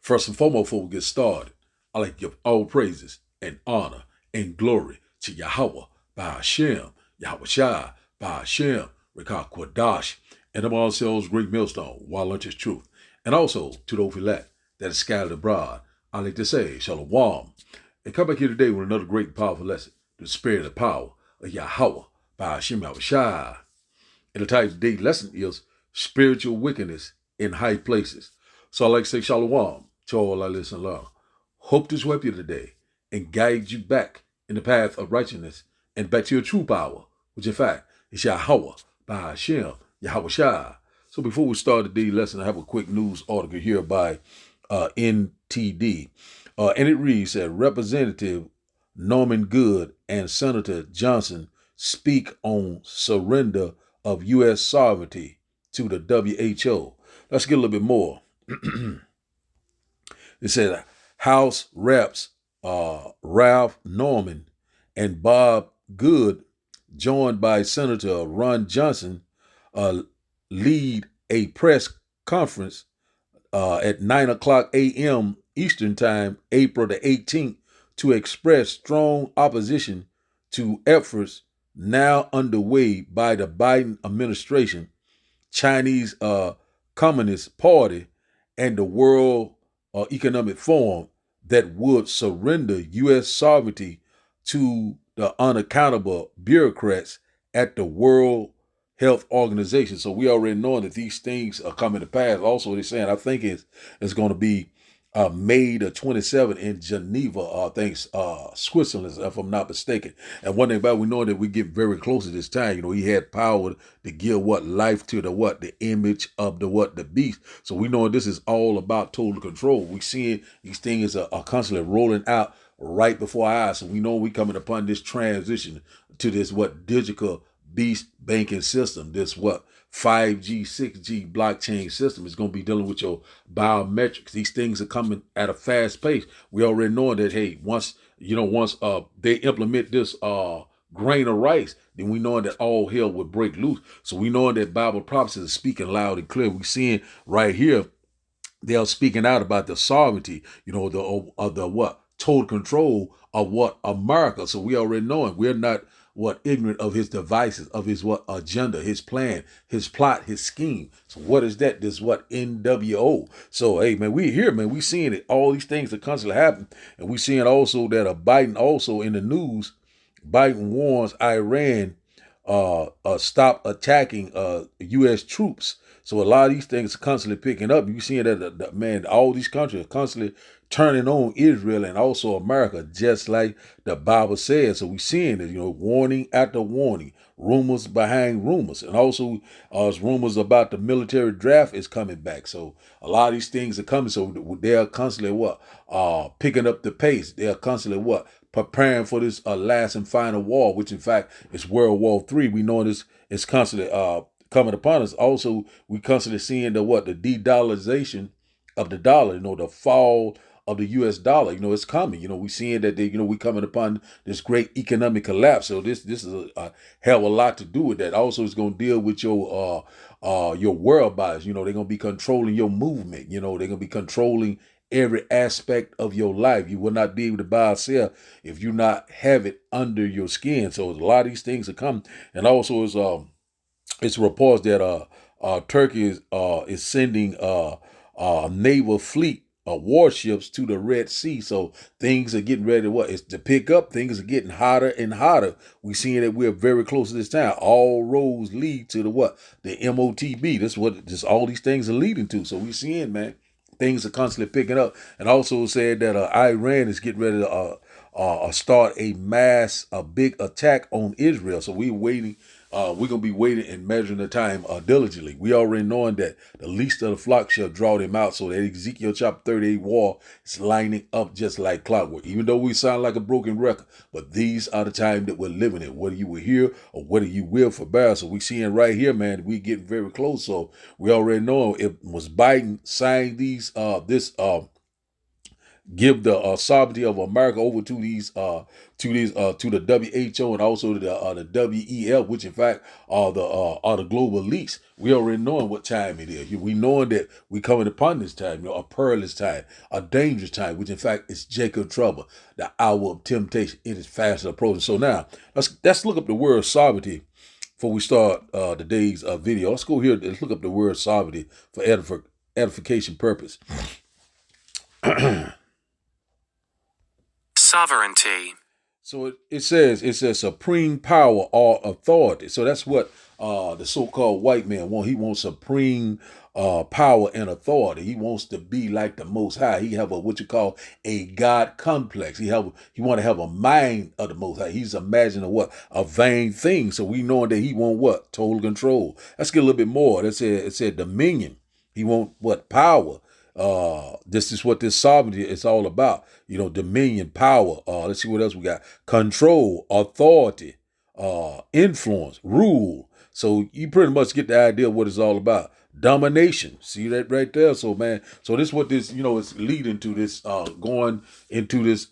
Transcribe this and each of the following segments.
First and foremost, before we get started, I like to give all praises and honor and glory to Yahweh by Hashem, Yahweh Shai by Hashem, Rekah Kwadash, and of ourselves great millstone, while lunch is truth. And also to those elect that is scattered abroad, I like to say Shalom. And come back here today with another great and powerful lesson, the spirit and power of Yahweh by Hashem, Yahweh Shai. And the title of today's lesson is spiritual wickedness in high places. So I like to say Shalom to all our listeners. Hope this will help you today and guide you back in the path of righteousness and back to your true power, which in fact is Yahweh by Hashem, Yahweh Shai. So before we start today's lesson, I have a quick news article here by NTD. And it reads that Representative Norman Good and Senator Johnson speak on surrender of U.S. sovereignty to the WHO. Let's get a little bit more. It said House Reps Ralph Norman and Bob Good, joined by Senator Ron Johnson, lead a press conference at 9 o'clock a.m. Eastern Time, April the 18th, to express strong opposition to efforts now underway by the Biden administration, Chinese Communist Party, and the World Economic Forum that would surrender U.S. sovereignty to the unaccountable bureaucrats at the World Health Organization. So we already know that these things are coming to pass. Also, they're saying, I think it's going to be May the 27th in Geneva, Switzerland, if I'm not mistaken. And one thing about it, we know that we get very close to this time. You know, he had power to give life to the image of the beast. So we know this is all about total control. We seeing these things are constantly rolling out right before our eyes. So we know we coming upon this transition to this digital beast banking system, this 5G, 6G blockchain system is going to be dealing with your biometrics. These things are coming at a fast pace. We already know that, hey, once they implement this grain of rice, then we know that all hell would break loose. So we know that Bible prophecies are speaking loud and clear. We're seeing right here, they are speaking out about the sovereignty, total control of America. So we already know it. We're not ignorant of his devices, of his agenda, his plan, his plot, his scheme. So what is that? This NWO. So hey man, we here, man. We seeing it. All these things are constantly happening, and we seeing also that Biden also in the news. Biden warns Iran stop attacking U.S. troops. So a lot of these things are constantly picking up. You seeing that man, all these countries are constantly turning on Israel and also America, just like the Bible says. So we seeing it, warning after warning, rumors behind rumors, and also rumors about the military draft is coming back. So a lot of these things are coming. So they are constantly picking up the pace. They are constantly preparing for this last and final war, which in fact is World War III. We know this is constantly coming upon us. Also, we constantly seeing the de-dollarization of the dollar. The fall of the U.S. dollar. It's coming. We seeing that we coming upon this great economic collapse. So this is a hell of a lot to do with that. Also, it's going to deal with your whereabouts. They're going to be controlling your movement. They're going to be controlling every aspect of your life. You will not be able to buy or sell if you not have it under your skin. So a lot of these things are coming. And also it's reports that Turkey is sending a naval fleet warships to the Red Sea. So things are getting ready to pick up. Things are getting hotter and hotter. We seeing that we're very close to this time. All roads lead to the MOTB. That's what all these things are leading to. So we seeing, man, things are constantly picking up. And also said that Iran is getting ready to start a big attack on Israel. So we're waiting. We're going to be waiting and measuring the time diligently. We already knowing that the least of the flock shall draw them out. So that Ezekiel chapter 38 war is lining up just like clockwork. Even though we sound like a broken record, but these are the time that we're living in. Whether you will hear or whether you will forbear. So we seeing right here, man, we getting very close. So we already know it was Biden signed give the sovereignty of America over to the WHO and also to the WEF, which in fact are the global elites. We already knowing what time it is. We knowing that we coming upon this time, a perilous time, a dangerous time, which in fact is Jacob's trouble, the hour of temptation. It is fast approaching. So now let's look up the word sovereignty before we start today's video. Let's go here. Let's look up the word sovereignty for edification purpose. Sovereignty. So it says supreme power or authority. So that's what the so-called white man wants. He wants supreme power and authority. He wants to be like the Most High. He have what you call a God complex. He want to have a mind of the Most High. He's imagining a vain thing. So we know that he want what? Total control. Let's get a little bit more. It said dominion. He want what? Power. This is what this sovereignty is all about. Dominion, power. Let's see what else we got. Control, authority, influence, rule. So you pretty much get the idea of what it's all about. Domination. See that right there? So man, so this is what this, is leading to this, going into this,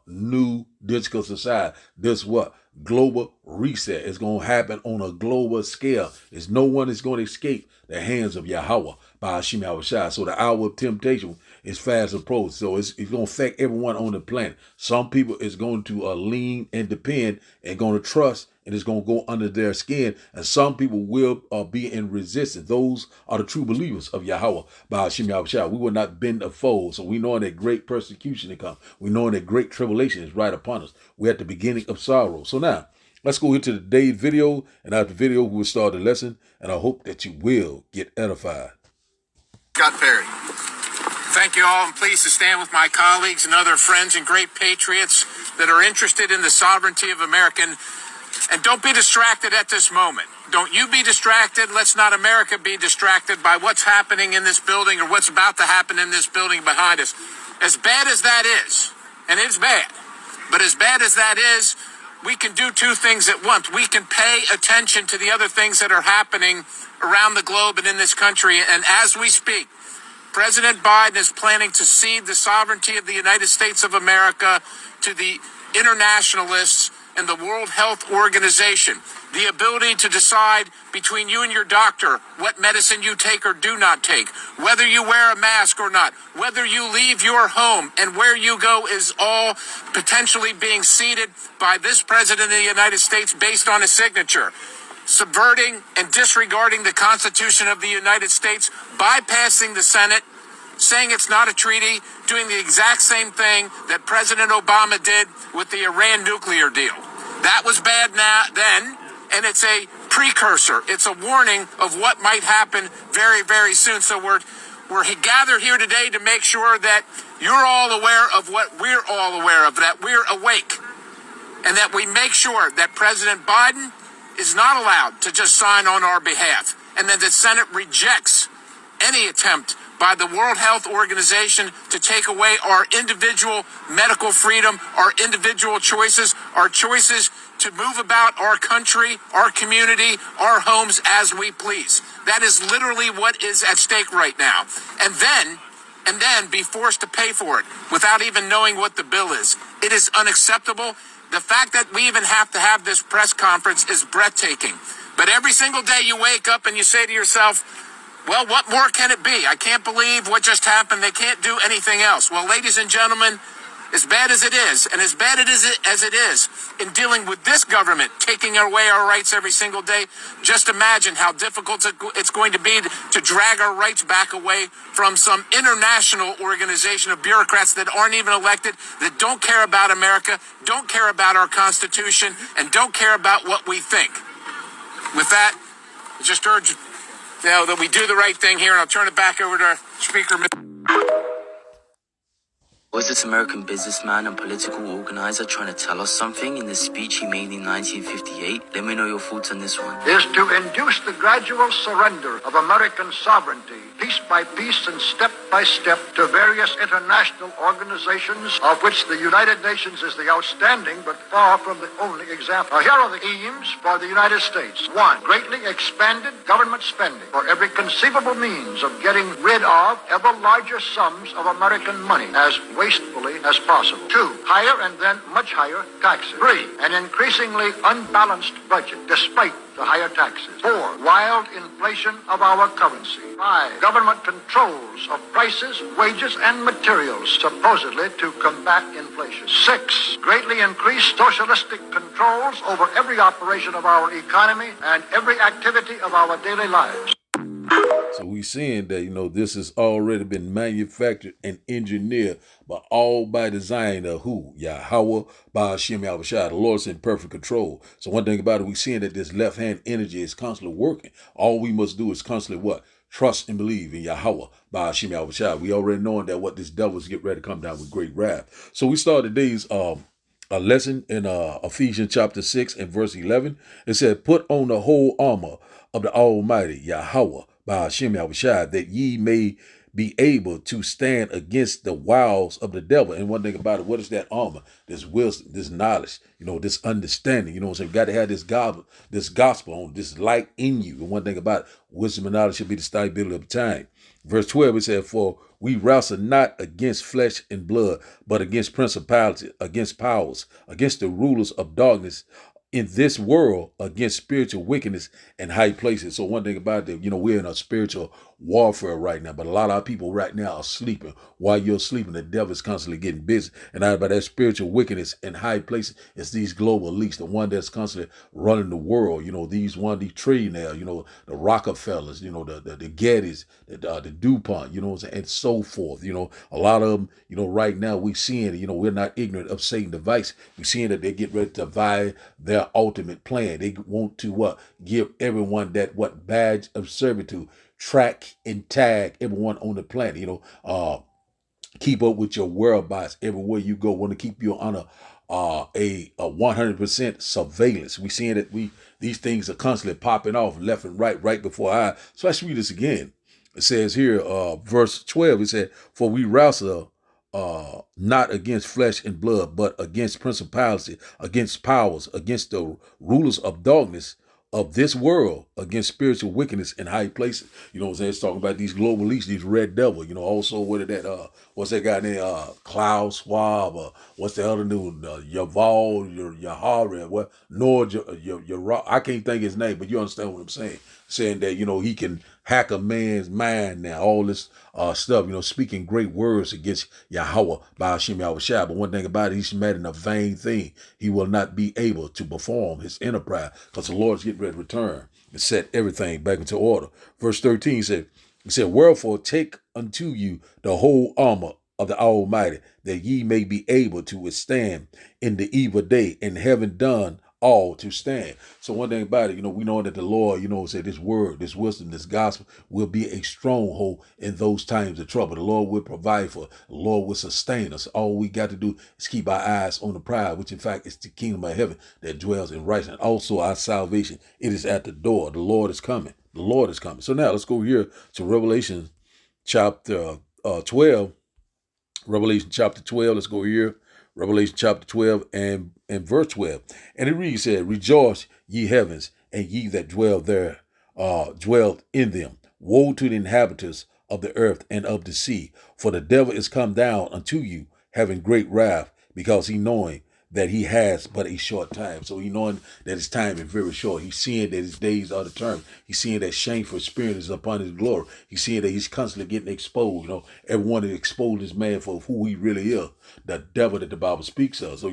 new digital society. This what? Global reset. It's going to happen on a global scale. There's no one is going to escape the hands of Yahweh by Hashem Yahushua. So the hour of temptation is fast approaching. So it's going to affect everyone on the planet. Some people is going to lean and depend and going to trust, and it's going to go under their skin. And some people will be in resistance. Those are the true believers of Yahweh by Hashem Yahushua. We will not bend a fold. So we know that great persecution to come. We know that great tribulation is right upon us. We're at the beginning of sorrow. So now, let's go into today's video, and after the video, we will start the lesson, and I hope that you will get edified. Scott Perry. Thank you all. I'm pleased to stand with my colleagues and other friends and great patriots that are interested in the sovereignty of American. And don't be distracted at this moment. Don't you be distracted. Let's not America be distracted by what's happening in this building or what's about to happen in this building behind us. As bad as that is, and it's bad, but as bad as that is, we can do two things at once. We can pay attention to the other things that are happening around the globe and in this country. And as we speak, President Biden is planning to cede the sovereignty of the United States of America to the internationalists and the World Health Organization. The ability to decide between you and your doctor what medicine you take or do not take, whether you wear a mask or not, whether you leave your home and where you go is all potentially being ceded by this president of the United States based on a signature. Subverting and disregarding the Constitution of the United States, bypassing the Senate, saying it's not a treaty, doing the exact same thing that President Obama did with the Iran nuclear deal. That was bad then, and it's a precursor. It's a warning of what might happen very, very soon. So we're gathered here today to make sure that you're all aware of what we're all aware of, that we're awake, and that we make sure that President Biden is not allowed to just sign on our behalf, and that the Senate rejects any attempt by the World Health Organization to take away our individual medical freedom, our individual choices, our choices to move about our country, our community, our homes as we please. That is literally what is at stake right now. And then be forced to pay for it without even knowing what the bill is. It is unacceptable. The fact that we even have to have this press conference is breathtaking. But every single day you wake up and you say to yourself, well, what more can it be? I can't believe what just happened. They can't do anything else. Well, ladies and gentlemen, as bad as it is, and as bad as it is in dealing with this government taking away our rights every single day, just imagine how difficult it's going to be to drag our rights back away from some international organization of bureaucrats that aren't even elected, that don't care about America, don't care about our Constitution, and don't care about what we think. With that, I just urge that we do the right thing here, and I'll turn it back over to our speaker. Was this American businessman and political organizer trying to tell us something in the speech he made in 1958? Let me know your thoughts on this one. Is to induce the gradual surrender of American sovereignty, piece by piece and step by step to various international organizations, of which the United Nations is the outstanding but far from the only example. Here are the aims for the United States. 1. Greatly expanded government spending for every conceivable means of getting rid of ever larger sums of American money as wastefully as possible. 2. Higher and then much higher taxes. 3. An increasingly unbalanced budget despite the higher taxes. 4. Wild inflation of our currency. 5. Government controls of prices, wages, and materials, supposedly to combat inflation. 6. Greatly increased socialistic controls over every operation of our economy and every activity of our daily lives. So we seeing that, this has already been manufactured and engineered, but all by design of who? Yahweh, by Hashem Yahushua. The Lord's in perfect control. So one thing about it, we seeing that this left-hand energy is constantly working. All we must do is constantly what? Trust and believe in Yahweh, by Hashem Yahushua. We already knowing that what this devil's get ready to come down with great wrath. So we start today's a lesson in Ephesians chapter 6 and verse 11. It said, put on the whole armor of the Almighty Yahweh, by Hashem Yahushua, that ye may be able to stand against the wiles of the devil. And one thing about it, what is that armor? This wisdom, this knowledge, this understanding. So you got to have this gospel on, this light in you. And one thing about it, wisdom and knowledge should be the stability of time. Verse 12, it said, for we wrestle not against flesh and blood, but against principalities, against powers, against the rulers of darkness in this world, against spiritual wickedness in high places. So one thing about it, we're in a spiritual warfare right now, but a lot of our people right now are sleeping. While you're sleeping, the devil is constantly getting busy. And out about that spiritual wickedness in high places, it's these global elites, the one that's constantly running the world. These trillionaires, the Rockefellers, the Gettys, the DuPont, and so forth. A lot of them, right now we seeing, we're not ignorant of Satan's device. We're seeing that they get ready to vie their ultimate plan. They want to give everyone that badge of servitude, track and tag everyone on the planet. Keep up with your whereabouts everywhere you go. Want to keep you on a 100% surveillance. We seeing that these things are constantly popping off left and right before our eyes. So let's read this again. It says here, verse 12. It said, for we wrestle not against flesh and blood, but against principalities, against powers, against the rulers of darkness of this world, against spiritual wickedness in high places. It's talking about these global elites, these red devil, also what that what's that guy named Klaus Schwab, what's the other dude, Yaval, Yahari, what Nord, I can't think his name, but you understand what I'm saying. Saying that, he can hack a man's mind now, all this stuff, speaking great words against Yahweh by Hashem Yahushua. But one thing about it, he's mad in a vain thing. He will not be able to perform his enterprise because the Lord's getting ready to return and set everything back into order. Verse 13 said, wherefore take unto you the whole armor of the Almighty, that ye may be able to withstand in the evil day, and having done all to stand. So one thing about it, we know that the Lord, said this word, this wisdom, this gospel will be a stronghold in those times of trouble. The Lord will provide for, the Lord will sustain us. All we got to do is keep our eyes on the prize, which in fact is the kingdom of heaven that dwells in righteousness. Also our salvation, it is at the door. The Lord is coming. The Lord is coming. So now let's go here to Revelation chapter 12. Revelation chapter 12. Let's go here. Revelation chapter 12 and verse 12. And it reads, said, rejoice, ye heavens, and ye that dwell there, dwelled in them. Woe to the inhabitants of the earth and of the sea, for the devil is come down unto you, having great wrath, because he knowing that he has but a short time. So he knowing that his time is very short. He's seeing that his days are determined. He's seeing that shameful spirit is upon his glory. He's seeing that he's constantly getting exposed. Everyone is exposed this man for who he really is, the devil that the Bible speaks of. So,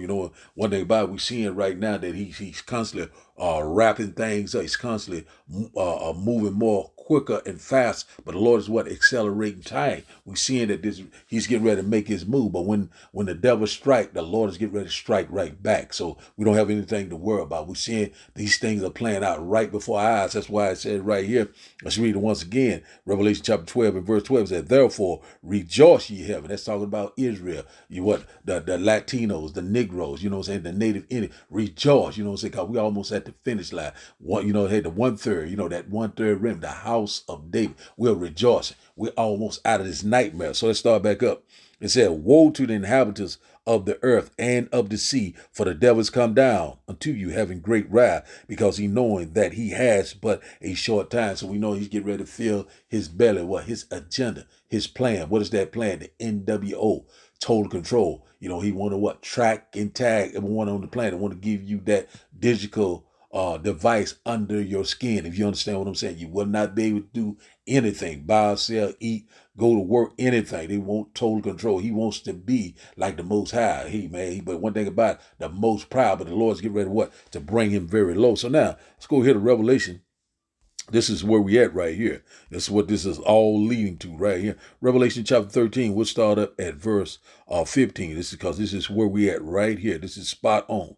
one thing about it, we're seeing right now that he's constantly wrapping things up. He's constantly moving more quicker and fast, but the Lord is accelerating time. We're seeing that he's getting ready to make his move, but when the devil strike, the Lord is getting ready to strike right back. So we don't have anything to worry about. We're seeing these things are playing out right before our eyes. That's why I said right here, let's read it once again. Revelation chapter 12 and verse 12 said, therefore rejoice ye heaven. That's talking about Israel. The Latinos, the Negroes, the native Indian. Rejoice, because we almost at the finish line. Hey, the 1/3, that 1/3 rim, the house of David. We're rejoicing. We're almost out of this nightmare. So let's start back up. It said, woe to the inhabitants of the earth and of the sea, for the devil is come down unto you, having great wrath, because he knowing that he has but a short time. So we know he's getting ready to fill his belly. What? His agenda, his plan. What is that plan? The NWO, total control. He want to what? Track and tag everyone on the planet. Want to give you that digital device under your skin. If you understand what I'm saying, you will not be able to do anything, buy, sell, eat, go to work, anything. They want total control. He wants to be like the Most High. But one thing about it, the most proud, but the Lord's getting ready to what? To bring him very low. So now let's go here to Revelation. This is where we at right here. This is what this is all leading to right here. Revelation chapter 13, we'll start up at verse 15. This is because this is where we at right here. This is spot on.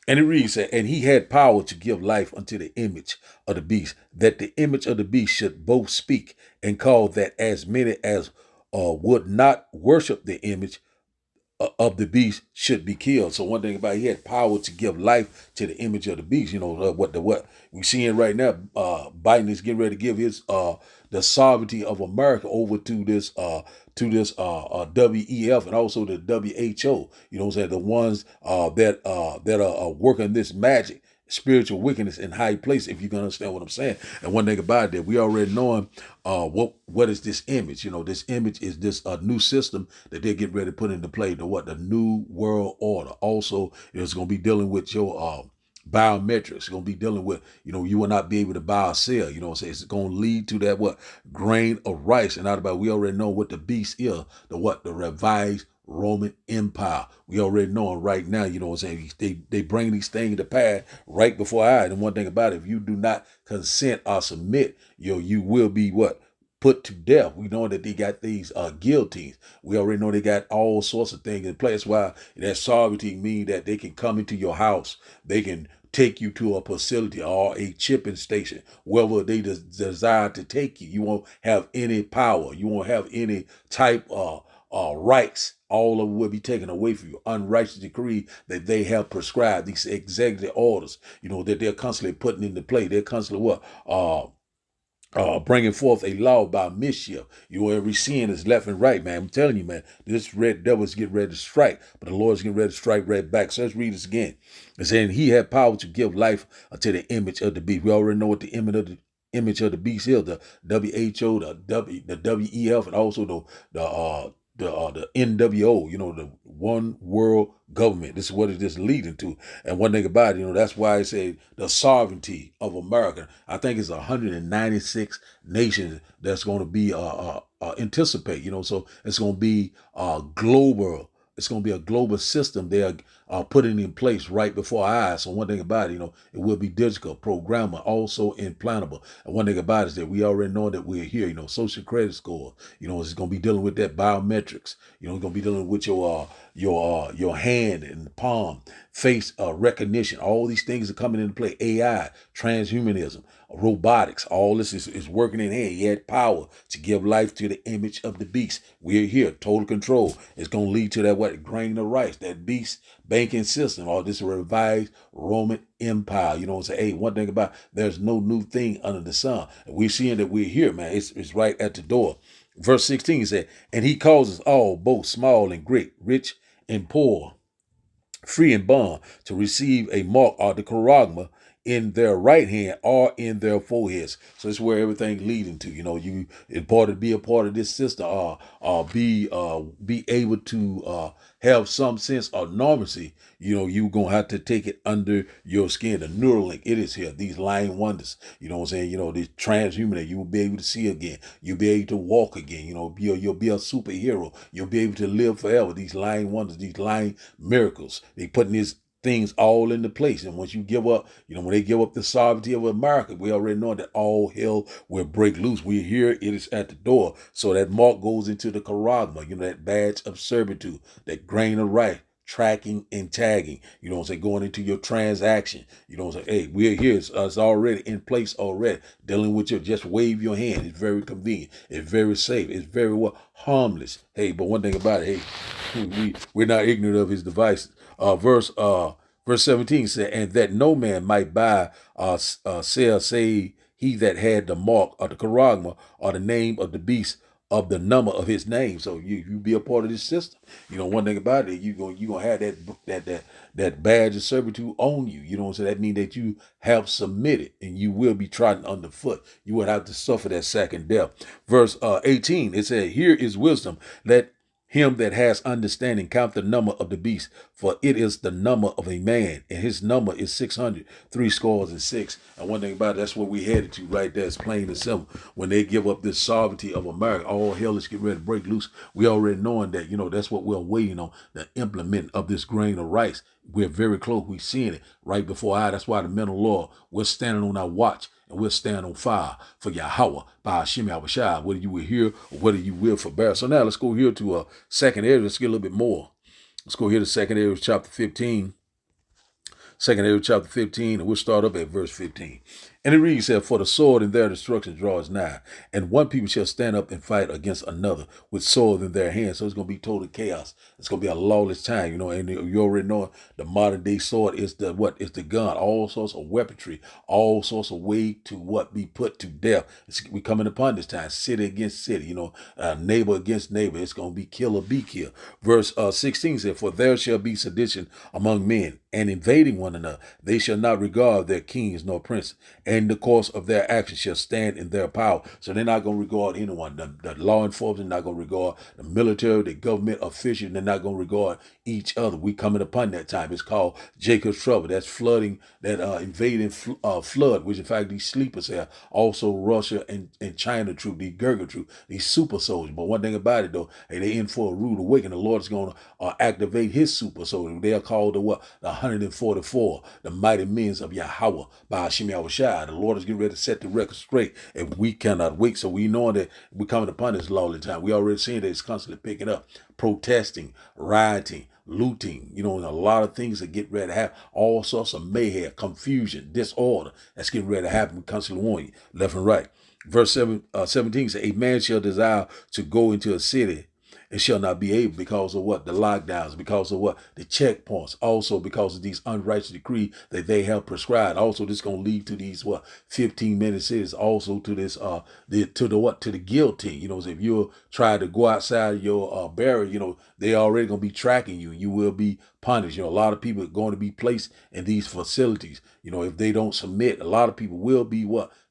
And it reads, and he had power to give life unto the image of the beast, that the image of the beast should both speak and call that as many as would not worship the image of the beast should be killed. So one thing about it, he had power to give life to the image of the beast. What we're seeing right now, Biden is getting ready to give his the sovereignty of America over to this WEF and also the WHO. The ones that are working this magic, spiritual wickedness in high place, if you can understand what I'm saying. And one thing about that, we already knowing what is this image. This image is this new system that they're getting ready to put into play, the new world order. Also, it's going to be dealing with your biometrics. It's going to be dealing with, you will not be able to buy or sell. It's going to lead to that grain of rice. And out about, we already know what the beast is, the revised Roman Empire. We already know it right now. They bring these things to pass right before our eyes. And one thing about it, if you do not consent or submit, you will be put to death. We know that they got these guillotines. We already know they got all sorts of things in place. Why that sovereignty means that they can come into your house. They can take you to a facility or a chipping station, wherever they desire to take you. You won't have any power. You won't have any type of rights. All of it will be taken away from you. Unrighteous decree that they have prescribed, these executive orders, that they're constantly putting into play. They're constantly bringing forth a law about mischief. Every sin is left and right, man. I'm telling you, man, this red devil's getting ready to strike, but the Lord's getting ready to strike right back. So let's read this again. It's saying he had power to give life to the image of the beast. We already know what the image of the beast is, the WHO, the WEF, and also the NWO, the one world government. This is what it is leading to. And one thing about it, that's why I say the sovereignty of America. I think it's 196 nations that's going to be anticipate. So it's going to be global. It's going to be a global system they are putting in place right before our eyes. So one thing about it, it will be digital, programmable, also implantable. And one thing about it is that we already know that we're here, social credit score, it's going to be dealing with that biometrics. It's going to be dealing with your hand and palm, face recognition. All these things are coming into play. AI, transhumanism, robotics, all this is working in hand. He had power to give life to the image of the beast. We're here, total control. It's going to lead to that grain of rice, that beast banking system, or this revised Roman Empire. Hey, one thing about there's no new thing under the sun. And we're seeing that we're here, man. It's right at the door. Verse 16 said, and he causes all, both small and great, rich and poor, free and bond, to receive a mark or the charagma in their right hand or in their foreheads. So it's where everything's leading to. You important to be a part of this system, or be able to have some sense of normalcy. You're gonna have to take it under your skin. The Neuralink, it is here. These lying wonders. This transhuman, you will be able to see again. You'll be able to walk again. You'll be a superhero. You'll be able to live forever. These lying wonders, these lying miracles. They putting these things all into place. And once you give up, when they give up the sovereignty of America, we already know that all hell will break loose. We're here, it is at the door. So that mark goes into the charagma, that badge of servitude, that grain of rice, tracking and tagging, going into your transaction. Hey, we're here. It's already in place already. Dealing with just wave your hand. It's very convenient. It's very safe. It's very harmless. Hey, but one thing about it, hey, we're not ignorant of his devices. Verse 17 said, and that no man might buy, sell, save he that had the mark or the charagma or the name of the beast of the number of his name. So you be a part of this system. One thing about it, you gonna have that badge of servitude on you. So that means that you have submitted and you will be trodden underfoot. You would have to suffer that second death. Verse 18, it said, "Here is wisdom. Let him that has understanding count the number of the beast, for it is the number of a man, and his number is 600, 66. And one thing about it, that's what we headed to right there. It's plain and simple. When they give up this sovereignty of America, all hell is getting ready to break loose. We already knowing that, that's what we're waiting on, the implement of this grain of rice. We're very close. We're seeing it right before our eyes. That's why the men of law, we're standing on our watch. And we'll stand on fire for Yahweh by Hashem Yahushua, whether you will hear or whether you will forbear. So now let's go here to a second area. Let's get a little bit more. Let's go here to second area, chapter 15. Second area, chapter 15, and we'll start up at verse 15. And it reads, "For the sword in their destruction draws nigh, and one people shall stand up and fight against another with sword in their hands." So it's going to be total chaos. It's going to be a lawless time, and you already know the modern day sword is the what? It's the gun, all sorts of weaponry, all sorts of way to be put to death. We coming upon this time, city against city, neighbor against neighbor. It's going to be kill or be killed. Verse 16 said, "For there shall be sedition among men, and invading one another. They shall not regard their kings nor princes, and the course of their actions shall stand in their power." So they're not going to regard anyone. The law enforcement not going to regard the military, the government officials. They're not going to regard each other. We coming upon that time. It's called Jacob's trouble. That's flooding, that invading flood, which in fact these sleepers have. Also Russia and China troop, these Gurkha troop, these super soldiers. But one thing about it though, hey, they in for a rude awakening. The Lord is going to activate his super soldiers. They are called the 144, the mighty men of Yahweh by Hashem Yahushua. The Lord is getting ready to set the record straight, and we cannot wait. So we know that we're coming upon this lawless time. We already seeing that it's constantly picking up, protesting, rioting, looting, and a lot of things that get ready to happen. All sorts of mayhem, confusion, disorder that's getting ready to happen. We constantly warn you, left and right. Verse 17 says, "A man shall desire to go into a city and shall not be able, because of what? The lockdowns, because of what? The checkpoints, also because of these unrighteous decrees that they have prescribed. Also, this is going to lead to these 15-minute cities, also to this to the guillotine. If you try to go outside your barrier, they already going to be tracking you. You will be punished. A lot of people are going to be placed in these facilities. If they don't submit, a lot of people will be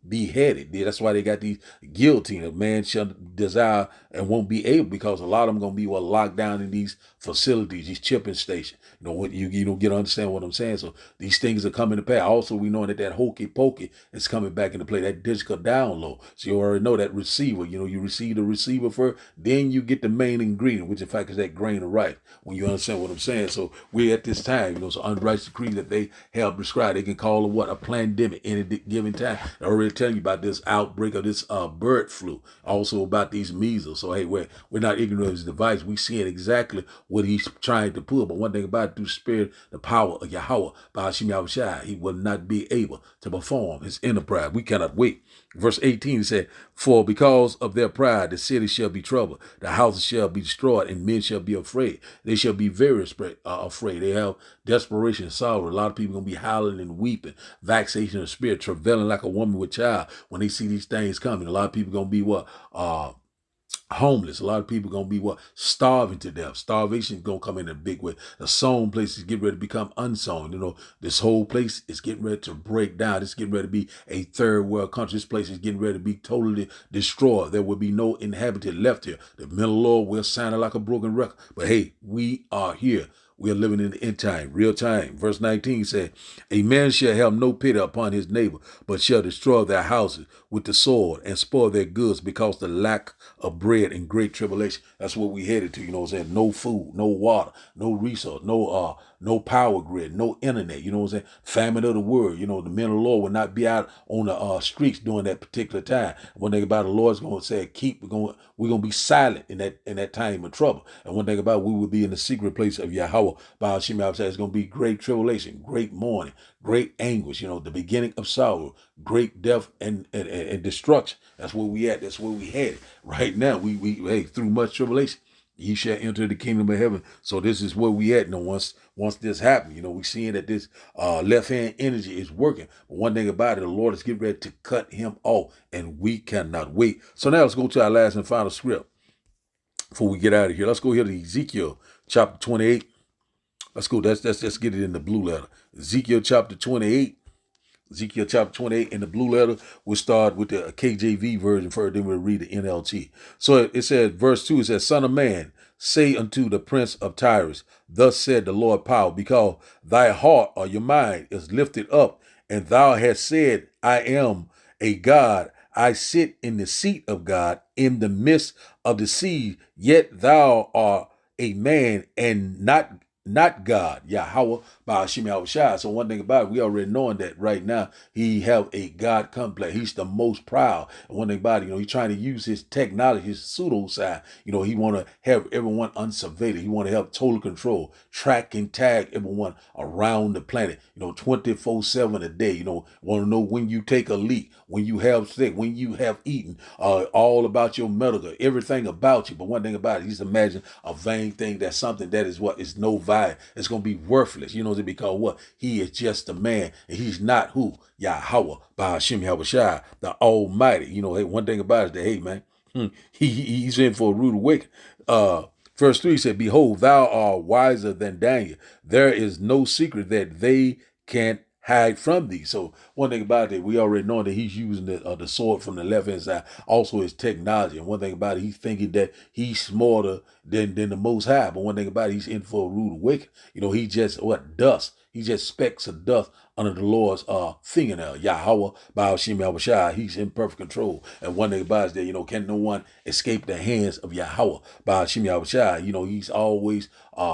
beheaded. That's why they got these guillotine. A man shall desire and won't be able, because a lot of them going to be locked down in these facilities, these chipping stations. What you get to understand what I'm saying. So these things are coming to pass. Also, we know that hokey pokey is coming back into play. That digital download. So you already know that receiver. You receive the receiver first, then you get the main ingredient, which in fact is that grain of rice. When you understand what I'm saying. So we're at this time, so unrighteous decree that they have prescribed. They can call it a pandemic any given time. I already telling you about this outbreak of this bird flu. Also about these measles. So hey, we're not ignorant of his device. We seeing exactly what he's trying to pull. But one thing about it, through spirit, the power of Yahweh by Hashem Yahushua, he will not be able to perform his enterprise. We cannot wait. Verse 18 said, "For because of their pride, the city shall be troubled, the houses shall be destroyed, and men shall be afraid. They shall be very afraid." They have desperation and sorrow. A lot of people going to be howling and weeping, vexation of spirit, travailing like a woman with child when they see these things coming. A lot of people going to be homeless. A lot of people going to be starving to death. Starvation is going to come in a big way. The sown place is getting ready to become unsown. This whole place is getting ready to break down. It's getting ready to be a third world country. This place is getting ready to be totally destroyed. There will be no inhabitant left here. The middle Lord will sound like a broken record. But hey, we are here. We are living in the end time, real time. Verse 19 said, "A man shall have no pity upon his neighbor, but shall destroy their houses with the sword and spoil their goods, because the lack of bread and great tribulation." That's what we headed to, no food, no water, no resource, no power grid, no internet, famine of the word. The men of the Lord will not be out on the streets during that particular time. One thing about the Lord is going to say, we're going to be silent in that time of trouble. And one thing about it, we will be in the secret place of Yahweh by Hashem Yahushua. It's going to be great tribulation, great mourning, great anguish, the beginning of sorrow, great death and destruction. That's where we at. That's where we headed. Right now, we through much tribulation, ye shall enter the kingdom of heaven. So this is where we at. Once this happened, we seeing that this left hand energy is working. But one thing about it, the Lord is getting ready to cut him off, and we cannot wait. So now let's go to our last and final script before we get out of here. Let's go here to Ezekiel chapter 28. Let's go. Let's get it in the blue letter. Ezekiel chapter 28. Ezekiel chapter 28 in the blue letter. We'll start with the KJV version first, then we'll read the NLT. So it said, verse 2, it says, Son of man, say unto the prince of Tyrus, thus said the Lord power, because thy heart or your mind is lifted up, and thou hast said, I am a God. I sit in the seat of God in the midst of the sea, yet thou art a man and not God, Yahweh, by Hashem Yahushua. So one thing about it, we already knowing that right now he have a God complex. He's the most proud. And one thing about it, he's trying to use his technology, his pseudo side. He want to have everyone unsurveilled. He want to have total control, track and tag everyone around the planet, 24/7 a day. Want to know when you take a leak, when you have sick, when you have eaten, all about your medical, everything about you. But one thing about it, just imagine a vain thing, that's something that is what is no value. It's going to be worthless, because what? He is just a man, and he's not who? Yahweh, by Hashem Yahushua, the Almighty. One thing about it is that, hey, man, he's in for a rude awakening. Verse 3 said, Behold, thou art wiser than Daniel. There is no secret that they can't hide from thee. So one thing about it, we already know that he's using the sword from the left hand side, also his technology. And one thing about it, he's thinking that he's smarter than the Most High. But one thing about it, he's in for a rude awakening. He just dust. He just specks of dust under the Lord's fingernail. Yahweh, by Hashem Yahushua, he's in perfect control. And one thing about it is that, can no one escape the hands of Yahweh, by Hashem Yahushua? He's always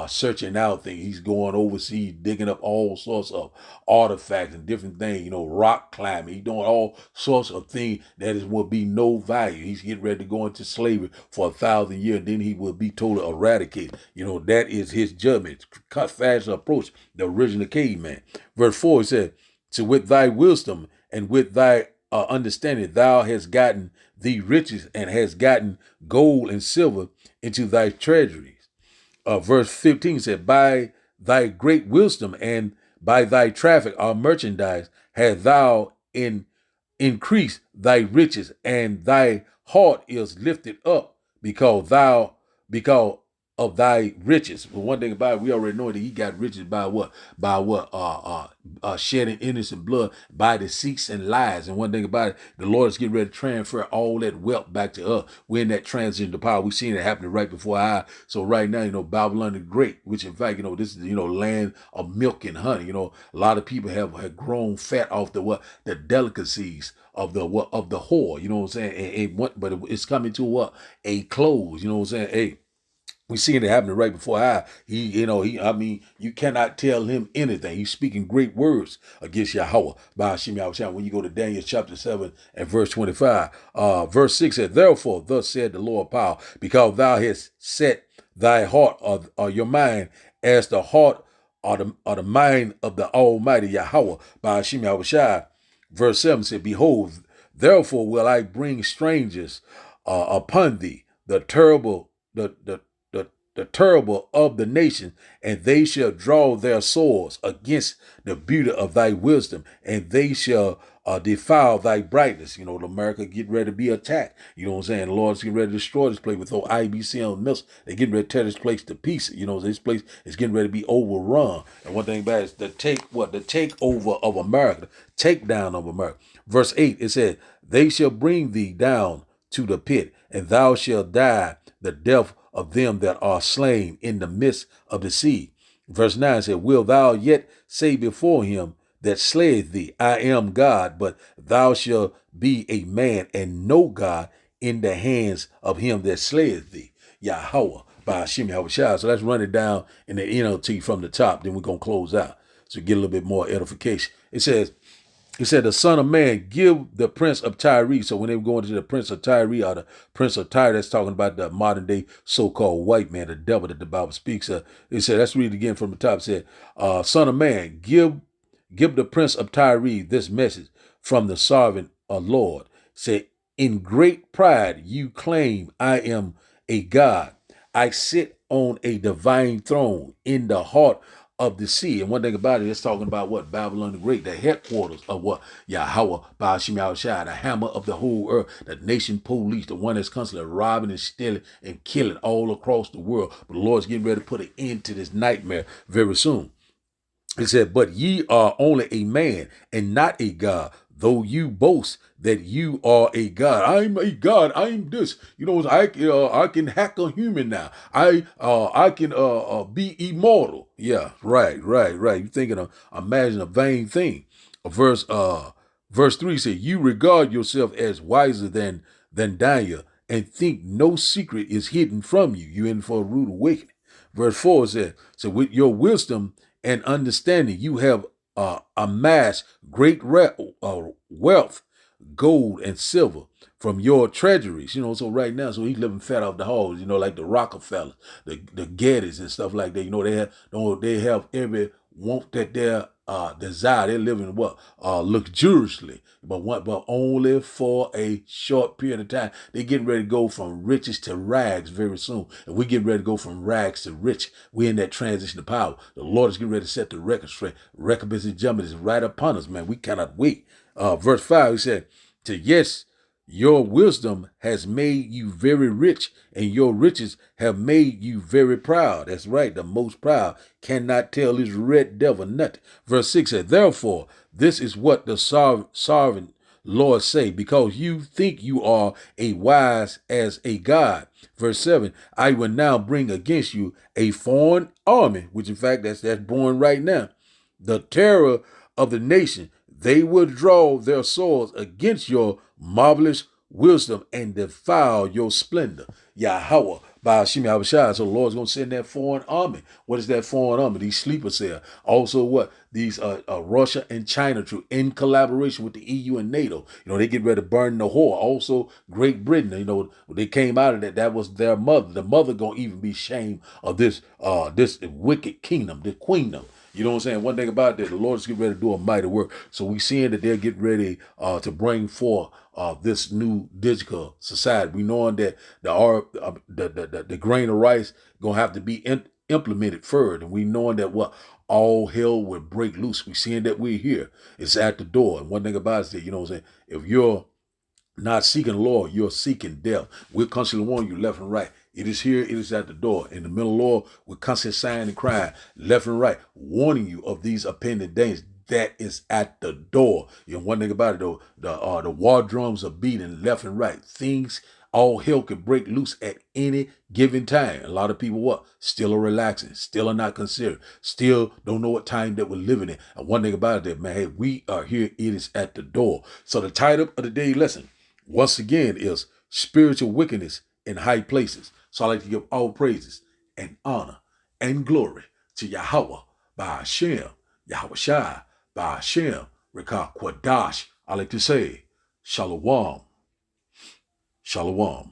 searching out things. He's going overseas, digging up all sorts of artifacts and different things, rock climbing. He's doing all sorts of things that will be no value. He's getting ready to go into slavery for 1,000 years, and then he will be totally eradicated. That is his judgment. Cut fast approach the original caveman. Verse 4 said, So with thy wisdom and with thy understanding, thou hast gotten thee riches and hast gotten gold and silver into thy treasuries. Verse 15 said, By thy great wisdom and by thy traffic or merchandise hast thou increased thy riches, and thy heart is lifted up because of thy riches. But one thing about it, we already know that he got riches by what? By what? Shedding innocent blood, by deceits and lies. And one thing about it, the Lord is getting ready to transfer all that wealth back to us. We're in that transition to power. We've seen it happening right before our eyes. So right now, Babylon the Great, which in fact, this is, land of milk and honey. A lot of people have grown fat off the delicacies of the whore. You know what I'm saying? But it's coming to what? A close. You know what I'm saying? Hey. We seen it happening right before our eyes. You cannot tell him anything. He's speaking great words against Yahweh by Hashem Yahushua. When you go to Daniel chapter 7 and verse 25, verse 6 said, Therefore, thus said the Lord power, because thou hast set thy heart or your mind as the heart or the mind of the Almighty Yahweh by Hashem Yahushua. Verse 7 said, Behold, therefore will I bring strangers upon thee, the terrible of the nation, and they shall draw their swords against the beauty of thy wisdom, and they shall defile thy brightness. America getting ready to be attacked. You know what I'm saying? The Lord's getting ready to destroy this place with those IBC on missiles. They're getting ready to tear this place to pieces. This place is getting ready to be overrun. And one thing about it is the takeover of America, the takedown of America. Verse 8, it said, They shall bring thee down to the pit, and thou shalt die the death of them that are slain in the midst of the sea. Verse 9 said, Will thou yet say before him that slayeth thee, I am God, but thou shalt be a man and no God in the hands of him that slayeth thee. Yahweh, by Hashem Yahushua. So let's run it down in the NLT from the top, then we're going to close out. So get a little bit more edification. It said, the Son of Man, give the Prince of Tyre. So when they were going to the Prince of Tyre or the Prince of Tyre, that's talking about the modern day so-called white man, the devil that the Bible speaks of. It said, let's read it again from the top. It said, Son of Man, give the Prince of Tyre this message from the sovereign Lord. Say, in great pride you claim I am a God. I sit on a divine throne in the heart of the sea. And one thing about it, it's talking about what? Babylon the Great, the headquarters of what? Yahweh, Ba'ashim Yahushua, the hammer of the whole earth, the nation police, the one that's constantly robbing and stealing and killing all across the world. But the Lord's getting ready to put an end to this nightmare very soon. It said, but ye are only a man and not a God, though you boast that you are a God. I'm a God. I'm this. You know, I can hack a human now. I can be immortal. Yeah, right. You thinking of, imagine a vain thing. Verse 3 said, you regard yourself as wiser than Daniel and think no secret is hidden from you. You in for a rude awakening. Verse 4 said, so with your wisdom and understanding, you have amassed great wealth, gold and silver from your treasuries. You know, so right now, so he's living fat off the halls, you know, like the Rockefellers, the Gettys and stuff like that. You know, they have every want that they desire. They're living what? Luxuriously, but only for a short period of time. They're getting ready to go from riches to rags very soon. And we get ready to go from rags to rich. We're in that transition to power. The Lord is getting ready to set the record straight. Recompense and judgment is right upon us, man. We cannot wait. Verse 5, he said, to yes, your wisdom has made you very rich, and your riches have made you very proud. That's right. The most proud cannot tell his red devil nothing. Verse 6 said, therefore, this is what the sovereign Lord say, because you think you are a wise as a God. Verse 7, I will now bring against you a foreign army, which in fact that's born right now. The terror of the nation. They will draw their swords against your marvelous wisdom and defile your splendor. Yahweh, by Hashem Yahushua. So the Lord's going to send that foreign army. What is that foreign army? These sleeper cells. Also what? These Russia and China troops in collaboration with the EU and NATO. You know, they get ready to burn the whore. Also Great Britain, you know, they came out of that. That was their mother. The mother going to even be ashamed of this wicked kingdom, this queendom. You know what I'm saying? One thing about that, the Lord's getting ready to do a mighty work. So we seeing that they're getting ready to bring forth this new digital society. We knowing that the grain of rice gonna have to be implemented further. And we knowing that what all hell will break loose. We seeing that we're here. It's at the door. And one thing about it is that, you know what I'm saying, if you're not seeking the Lord, you're seeking death. We're constantly warning you left and right. It is here, it is at the door. In the middle of the Lord, we're constantly sighing and crying left and right, warning you of these impending dangers. That is at the door. You know, one thing about it though, the war drums are beating left and right. Things, all hell can break loose at any given time. A lot of people what? Still are relaxing, still are not considered, still don't know what time that we're living in. And one thing about it that, man, hey, we are here, it is at the door. So the title of the day lesson, once again, is spiritual wickedness in high places. So I like to give all praises and honor and glory to Yahweh, by Hashem, Yahweh Shai, by Hashem, Rekah Kwadash. I like to say, Shalom, Shalom.